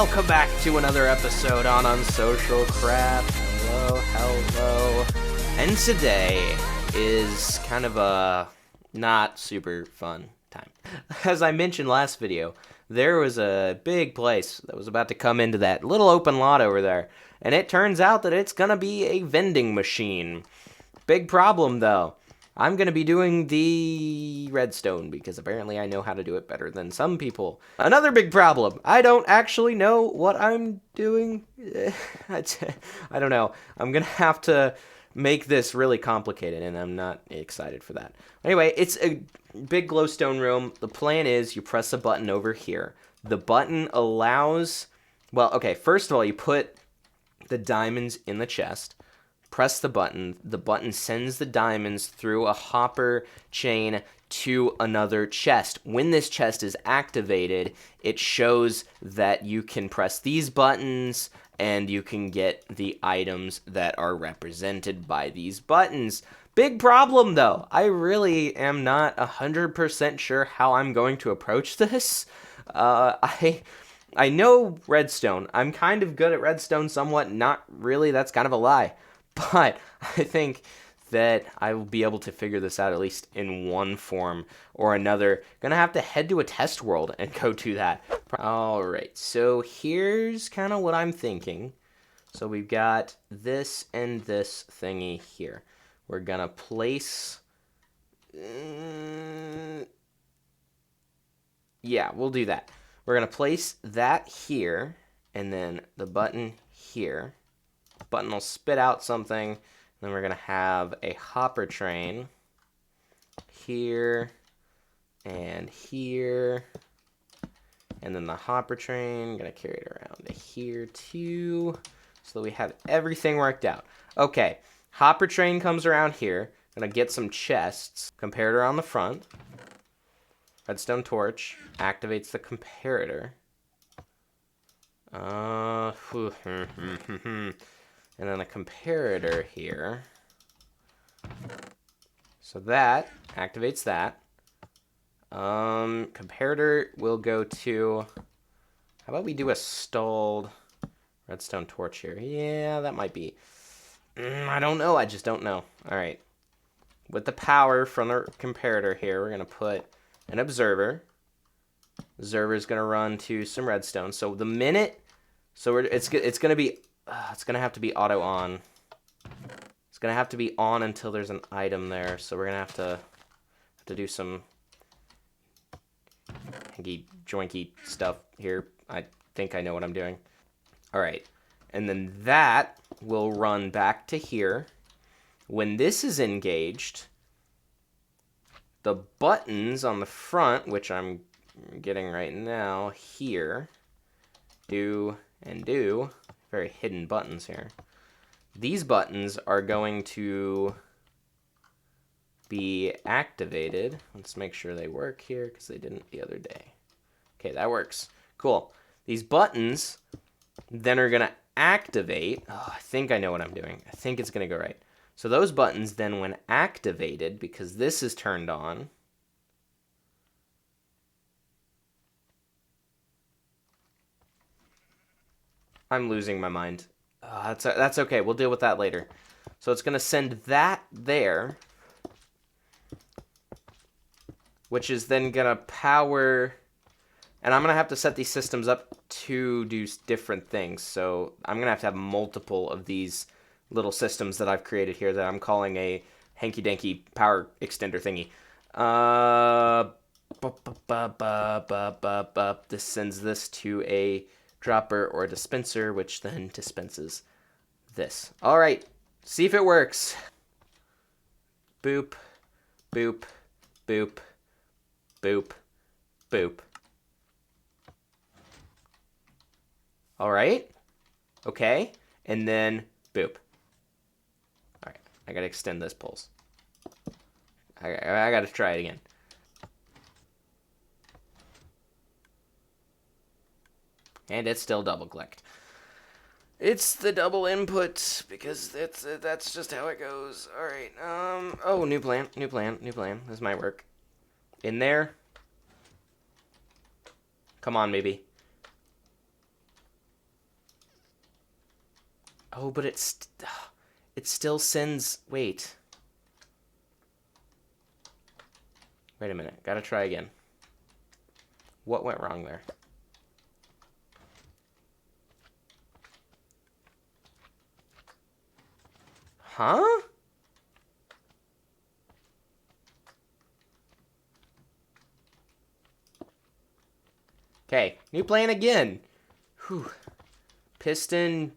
welcome back to another episode on Unsocial Craft. Hello. And today is kind of a not super fun time. As I mentioned last video, there was a big place that was about to come into that little open lot over there, and it turns out that it's gonna be a vending machine. Big problem though. I'm going to be doing the redstone because apparently I know how to do it better than some people. Another big problem. I don't actually know what I'm doing. I don't know. I'm going to have to make this really complicated and I'm not excited for that. Anyway, it's a big glowstone room. The plan is you press a button over here. The button allows, well, okay, first of all, you put the diamonds in the chest. Press the button sends the diamonds through a hopper chain to another chest. When this chest is activated, it shows that you can press these buttons and you can get the items that are represented by these buttons. Big problem though, I really am not 100% sure how I'm going to approach this. I know redstone. I'm kind of good at redstone, somewhat not really, that's kind of a lie. But I think that I will be able to figure this out at least in one form or another. Gonna have to head to a test world and go to that. Alright, so here's kind of what I'm thinking. So we've got this and this thingy here. We're gonna place... yeah, we'll do that. We're gonna place that here and then the button here. Button will spit out something, then we're gonna have a hopper train here and here, and then the hopper train gonna carry it around to here too, so that we have everything worked out. Okay, hopper train comes around here, gonna get some chests, comparator on the front, redstone torch activates the comparator. And then a comparator here. So that activates that. Comparator will go to... how about we do a stalled redstone torch here? Yeah, that might be... I don't know. I just don't know. Alright. With the power from the comparator here, we're going to put an observer. Observer is going to run to some redstone. So the minute... so it's going to be... it's going to have to be auto on. It's going to have to be on until there's an item there. So we're going to have to do some hanky joinky stuff here. I think I know what I'm doing. All right. And then that will run back to here. When this is engaged, the buttons on the front, which I'm getting right now here, do and do. Very hidden buttons here. These buttons are going to be activated. Let's make sure they work here because they didn't the other day. Okay, that works. Cool. These buttons then are going to activate. Oh, I think I know what I'm doing. I think it's going to go right. So those buttons then, when activated, because this is turned on, I'm losing my mind. That's okay. We'll deal with that later. So it's going to send that there, which is then going to power... and I'm going to have to set these systems up to do different things. So I'm going to have multiple of these little systems that I've created here that I'm calling a hanky-danky power extender thingy. This sends this to a dropper or a dispenser, which then dispenses this. All right, see if it works. Boop, boop, boop, boop, boop. All right, okay, and then boop. All right, I gotta extend this pulse. I gotta try it again. And it's still double clicked. It's the double input because that's just how it goes. All right. Oh, new plan. This might work. In there. Come on, maybe. Oh, but it still sends... Wait. Wait a minute. Gotta try again. What went wrong there? Huh? Okay, new plan again. Whew. Piston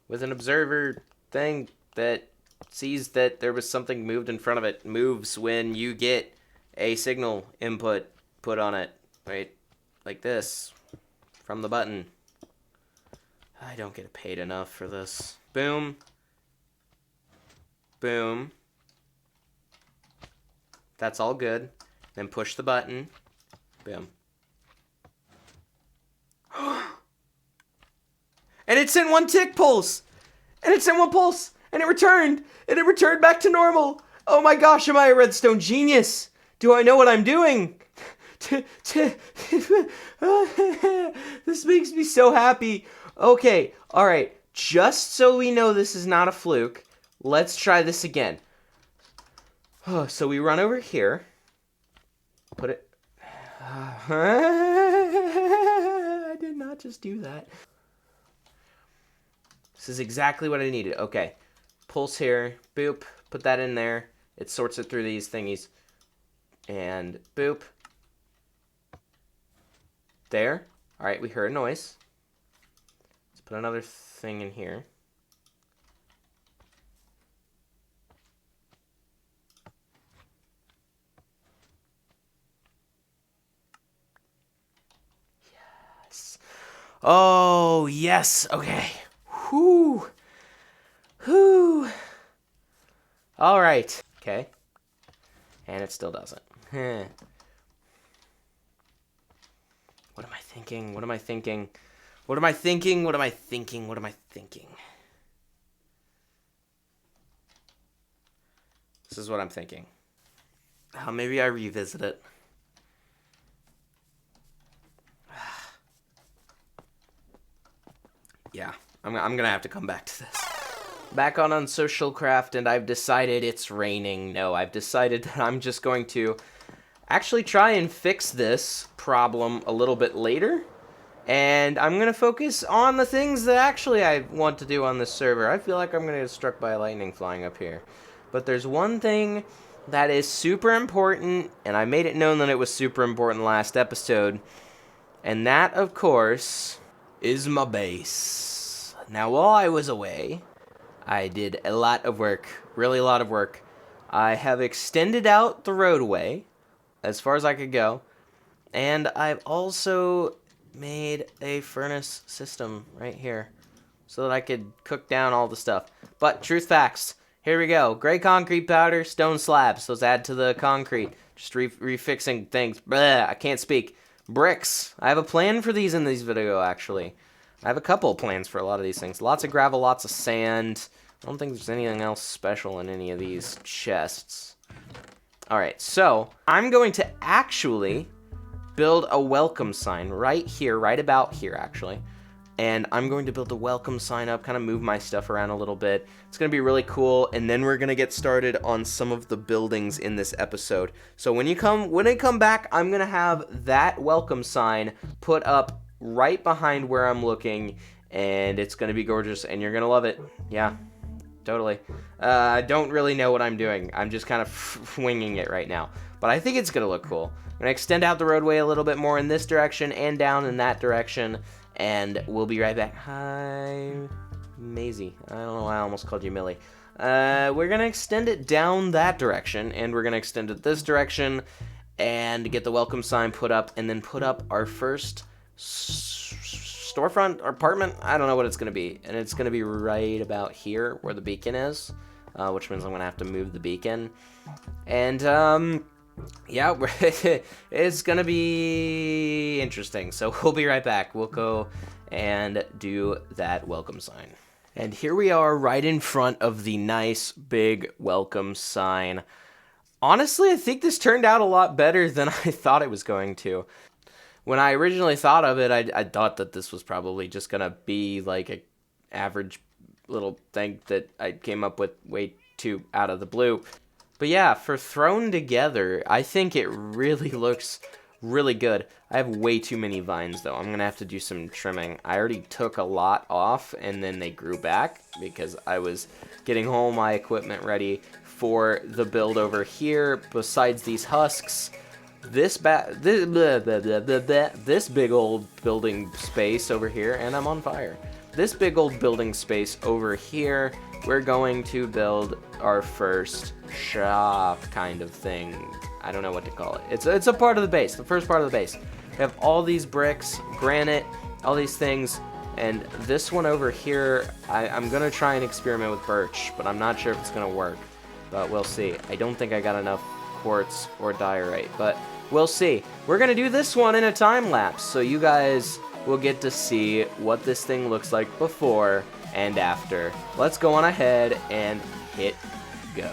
with an observer thing that sees that there was something moved in front of it. Moves when you get a signal input put on it. Right? Like this. From the button. I don't get paid enough for this. Boom. Boom. That's all good. Then push the button. Boom. And it sent one tick pulse. And it sent one pulse. And it returned. And it returned back to normal. Oh my gosh, am I a redstone genius? Do I know what I'm doing? This makes me so happy. Okay, alright. Just so we know this is not a fluke, let's try this again. So we run over here. Put it... I did not just do that. This is exactly what I needed. Okay. Pulse here. Boop. Put that in there. It sorts it through these thingies. And boop. There. Alright, we heard a noise. Let's put another thing in here. Yes. Oh, yes. Okay. Whew. Whew. Alright. Okay. And it still doesn't. What am I thinking? What am I thinking? What am I thinking? What am I thinking? What am I thinking? This is what I'm thinking. Maybe I revisit it. Yeah, I'm gonna have to come back to this. Back on Unsocial Craft, and I've decided it's raining. No, I've decided that I'm just going to actually try and fix this problem a little bit later. And I'm going to focus on the things that actually I want to do on this server. I feel like I'm going to get struck by lightning flying up here. But there's one thing that is super important, and I made it known that it was super important last episode. And that, of course, is my base. Now, while I was away, I did a lot of work, really a lot of work. I have extended out the roadway as far as I could go, and I've also made a furnace system right here so that I could cook down all the stuff. But truth facts, here we go. Gray concrete powder, stone slabs. Those add to the concrete. Just refixing things. Blah, I can't speak. Bricks. I have a plan for these in this video, actually. I have a couple of plans for a lot of these things. Lots of gravel, lots of sand. I don't think there's anything else special in any of these chests. Alright, so I'm going to actually build a welcome sign right here, right about here, actually. And I'm going to build a welcome sign up, kind of move my stuff around a little bit. It's going to be really cool, and then we're going to get started on some of the buildings in this episode. So when I come back, I'm going to have that welcome sign put up right behind where I'm looking, and it's going to be gorgeous, and you're going to love it. Yeah, totally. I don't really know what I'm doing. I'm just kind of winging it right now, but I think it's going to look cool. I'm going to extend out the roadway a little bit more in this direction and down in that direction, and we'll be right back. Hi, Maisie. I don't know why I almost called you Millie. We're going to extend it down that direction, and we're going to extend it this direction, and get the welcome sign put up, and then put up our first storefront or apartment. I don't know what it's going to be, and it's going to be right about here where the beacon is, which means I'm going to have to move the beacon. And yeah, it's going to be interesting, so we'll be right back. We'll go and do that welcome sign. And here we are right in front of the nice big welcome sign. Honestly, I think this turned out a lot better than I thought it was going to. When I originally thought of it, I thought that this was probably just going to be like an average little thing that I came up with way too out of the blue. But yeah, for thrown together, I think it really looks really good. I have way too many vines though. I'm gonna have to do some trimming. I already took a lot off and then they grew back because I was getting all my equipment ready for the build over here. Besides these husks, this big old building space over here, and I'm on fire. This big old building space over here, we're going to build our first shop kind of thing. I don't know what to call it. It's a part of the base, the first part of the base. We have all these bricks, granite, all these things, and this one over here, I'm gonna try and experiment with birch, but I'm not sure if it's gonna work, but we'll see. I don't think I got enough quartz or diorite, but we'll see. We're gonna do this one in a time lapse, so you guys will get to see what this thing looks like before and after. Let's go on ahead and hit go.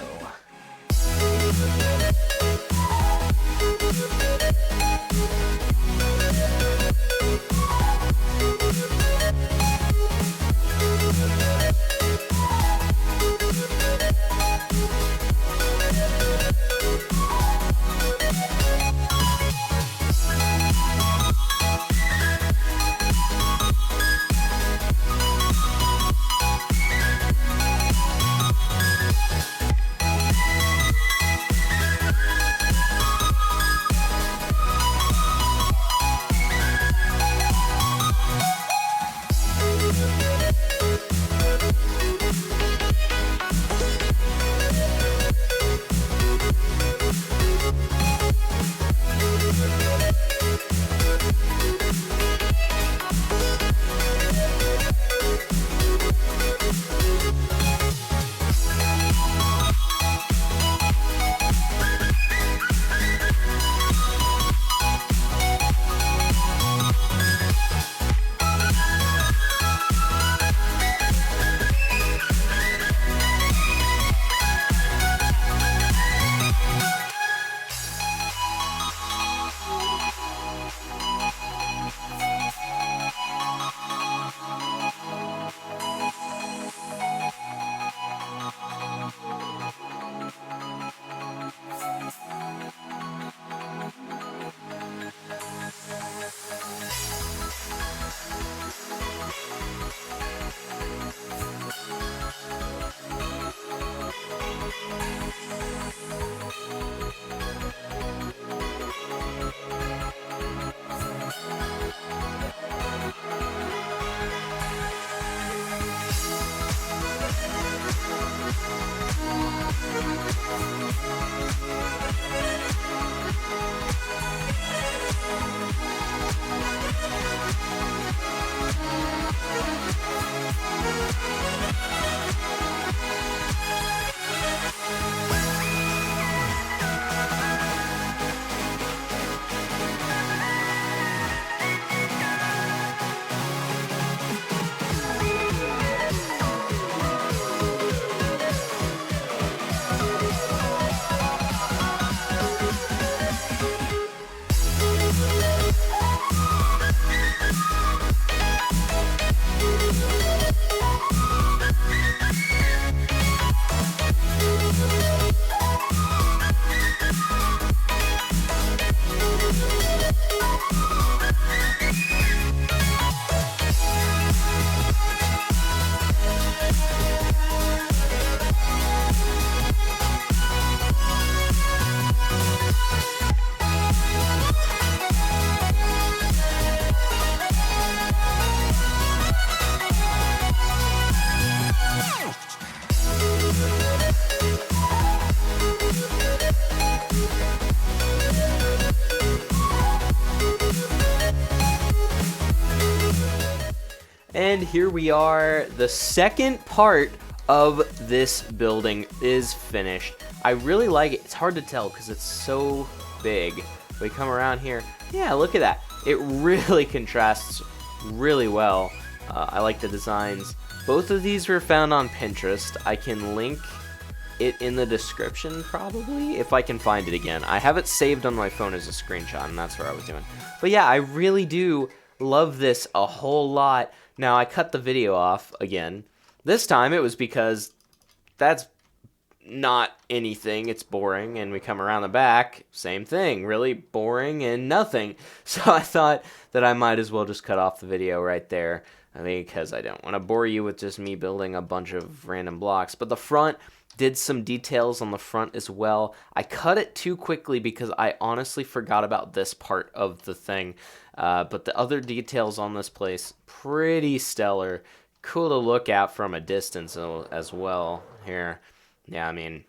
And here we are, the second part of this building is finished. I really like it. It's hard to tell because it's so big. We come around here, yeah, look at that. It really contrasts really well. I like the designs. Both of these were found on Pinterest. I can link it in the description probably, if I can find it again. I have it saved on my phone as a screenshot, and that's what I was doing. But yeah, I really do love this a whole lot. Now, I cut the video off again This time it was because that's not anything. It's boring. And we come around the back, same thing. Really boring and nothing. So I thought that I might as well just cut off the video right there. I mean, because I don't want to bore you with just me building a bunch of random blocks. But the front did some details on the front as well. I cut it too quickly because I honestly forgot about this part of the thing. But the other details on this place, pretty stellar. Cool to look at from a distance as well here. Yeah, I mean,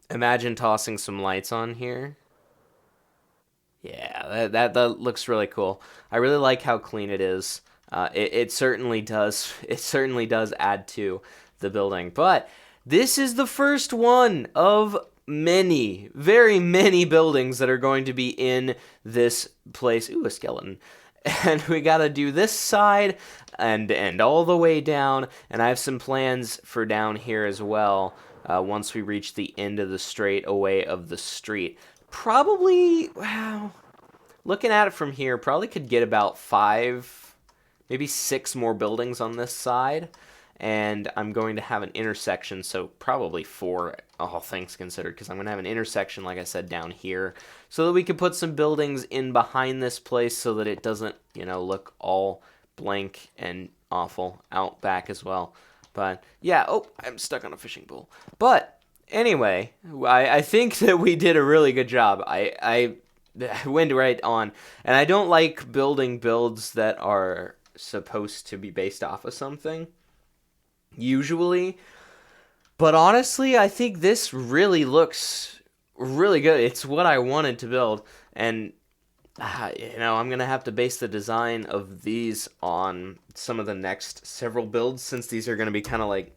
imagine tossing some lights on here. Yeah, that looks really cool. I really like how clean it is. It certainly does. It certainly does add to the building. But this is the first one of many, very many buildings that are going to be in this place. Ooh, a skeleton. And we got to do this side and all the way down. And I have some plans for down here as well. Once we reach the end of the straightaway of the street. Probably, wow, looking at it from here, probably could get about 5, maybe 6 more buildings on this side. And I'm going to have an intersection, so probably 4, all things considered, because I'm going to have an intersection, like I said, down here, so that we can put some buildings in behind this place so that it doesn't, look all blank and awful out back as well. But, yeah, oh, I'm stuck on a fishing pole. But, anyway, I think that we did a really good job. I went right on. And I don't like building builds that are supposed to be based off of something, usually. But honestly, I think this really looks really good. It's what I wanted to build. And I'm going to have to base the design of these on some of the next several builds, since these are going to be kind of like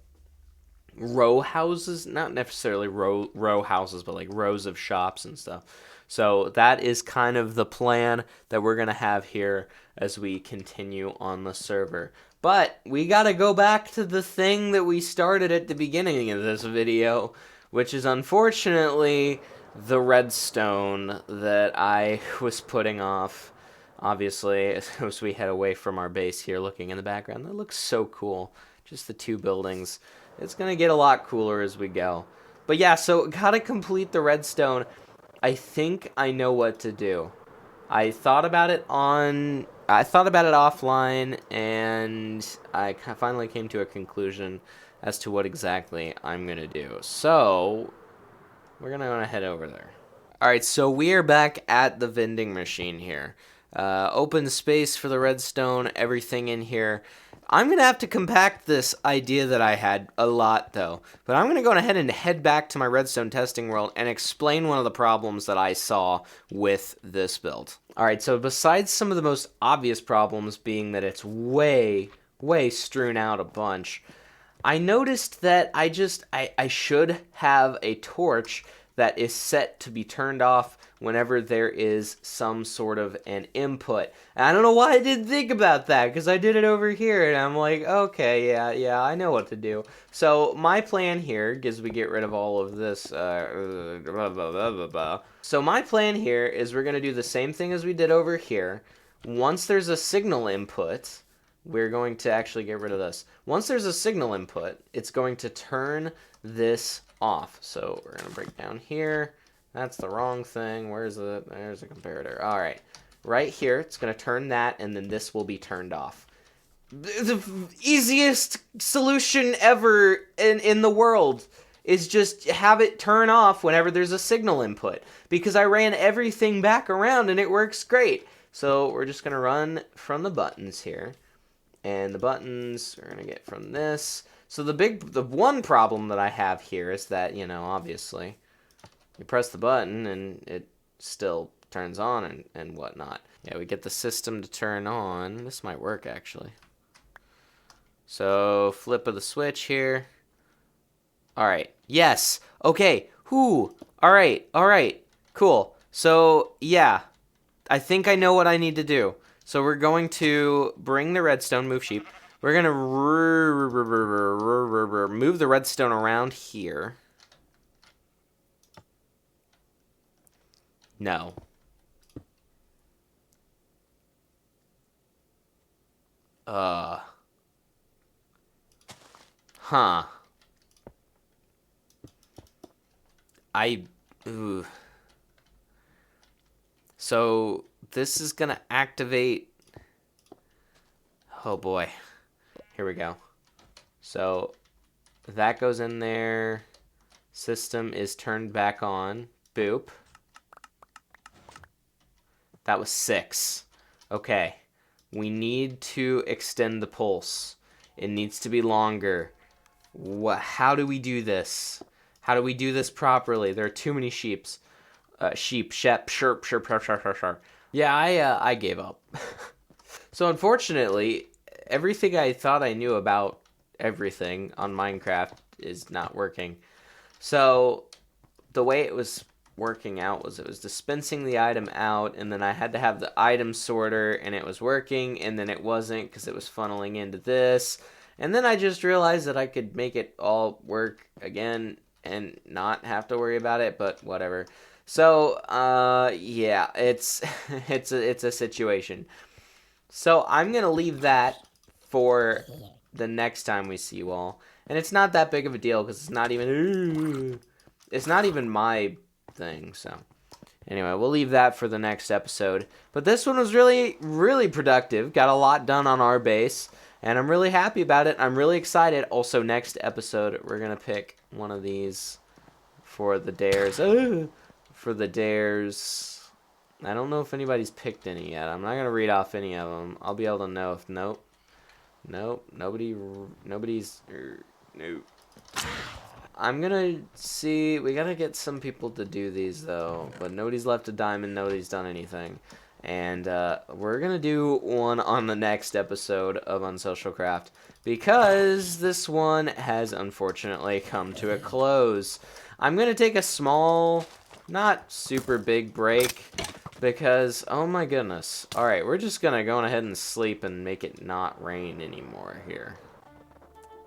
row houses. Not necessarily row houses, but like rows of shops and stuff. So that is kind of the plan that we're going to have here as we continue on the server. But we got to go back to the thing that we started at the beginning of this video, which is unfortunately the redstone that I was putting off. Obviously, as we head away from our base here, looking in the background, that looks so cool. Just the 2 buildings. It's going to get a lot cooler as we go. But yeah, so gotta complete the redstone. I think I know what to do. I thought about it offline, and I finally came to a conclusion as to what exactly I'm going to do. So, we're going to head over there. Alright, so we are back at the vending machine here. Open space for the redstone, everything in here. I'm going to have to compact this idea that I had a lot, though. But I'm going to go ahead and head back to my redstone testing world and explain one of the problems that I saw with this build. Alright, so besides some of the most obvious problems being that it's way strewn out a bunch, I noticed that I should have a torch that is set to be turned off whenever there is some sort of an input. And I don't know why I didn't think about that, because I did it over here, and I'm like, okay, yeah, I know what to do. So my plan here, as we get rid of all of this, So my plan here is we're going to do the same thing as we did over here. Once there's a signal input, we're going to actually get rid of this. Once there's a signal input, it's going to turn this off. So we're going to break down here. That's the wrong thing. There's the comparator. All right. Right here, it's going to turn that, and then this will be turned off. The easiest solution ever in the world is just have it turn off whenever there's a signal input, because I ran everything back around and it works great. So we're just going to run from the buttons here. And the buttons we're going to get from this. So the one problem that I have here is that, obviously, you press the button and it still turns on and whatnot. Yeah, we get the system to turn on. This might work, actually. So, flip of the switch here. Alright, yes. Okay, alright, cool. So, yeah, I think I know what I need to do. So we're going to bring the redstone, move sheep. We're going to move the redstone around here. No. Huh. Ooh. So this is gonna activate. Oh boy. Here we go. So that goes in there. System is turned back on. Boop. That was 6. Okay. We need to extend the pulse. It needs to be longer. How do we do this? How do we do this properly? There are too many sheeps. Sherp. Yeah, I gave up. So unfortunately, everything I thought I knew about everything on Minecraft is not working. So the way it was working out was it was dispensing the item out, and then I had to have the item sorter, and it was working, and then it wasn't because it was funneling into this. And then I just realized that I could make it all work again and not have to worry about it, but whatever. So, yeah, it's it's a situation. So I'm gonna leave that for the next time we see you all, and it's not that big of a deal because it's not even my thing. So anyway, we'll leave that for the next episode. But this one was really productive. Got a lot done on our base, and I'm really happy about it. I'm really excited. Also, next episode we're gonna pick one of these for the dares. For the dares. I don't know if anybody's picked any yet. I'm not gonna read off any of them. I'll be able to know if nope, nobody's nope. I'm gonna see. We gotta get some people to do these though, but nobody's left a diamond. Nobody's done anything, and we're gonna do one on the next episode of Unsocial Craft because this one has unfortunately come to a close. I'm gonna take a small, not super big break. Because, oh my goodness. Alright, we're just gonna go ahead and sleep and make it not rain anymore here.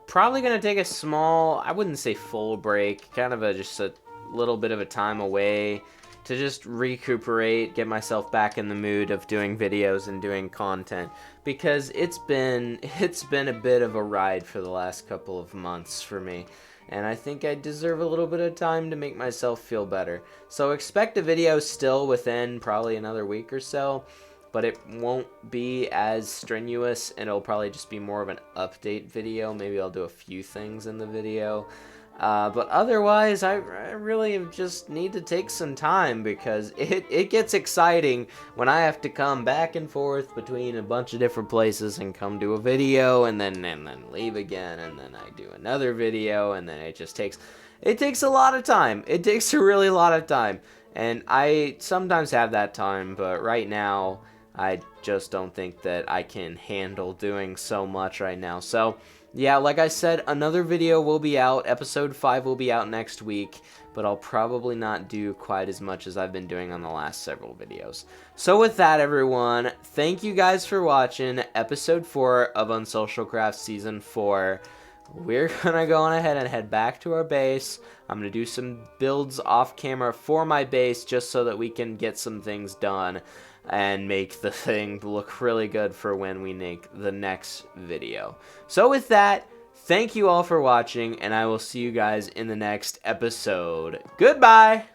Probably gonna take a small, I wouldn't say full break, kind of just a little bit of a time away to just recuperate, get myself back in the mood of doing videos and doing content. Because it's been a bit of a ride for the last couple of months for me. And I think I deserve a little bit of time to make myself feel better. So expect a video still within probably another week or so, but it won't be as strenuous, and it'll probably just be more of an update video. Maybe I'll do a few things in the video. But otherwise, I really just need to take some time because it gets exciting when I have to come back and forth between a bunch of different places and come do a video and then leave again, and then I do another video, and then it takes a lot of time. It takes a really lot of time, and I sometimes have that time, but right now I just don't think that I can handle doing so much right now. So yeah, like I said, another video will be out. Episode 5 will be out next week, but I'll probably not do quite as much as I've been doing on the last several videos. So with that, everyone, thank you guys for watching Episode 4 of Unsocial Craft Season 4. We're gonna go on ahead and head back to our base. I'm gonna do some builds off camera for my base just so that we can get some things done and make the thing look really good for when we make the next video. So with that, thank you all for watching, and I will see you guys in the next episode. Goodbye!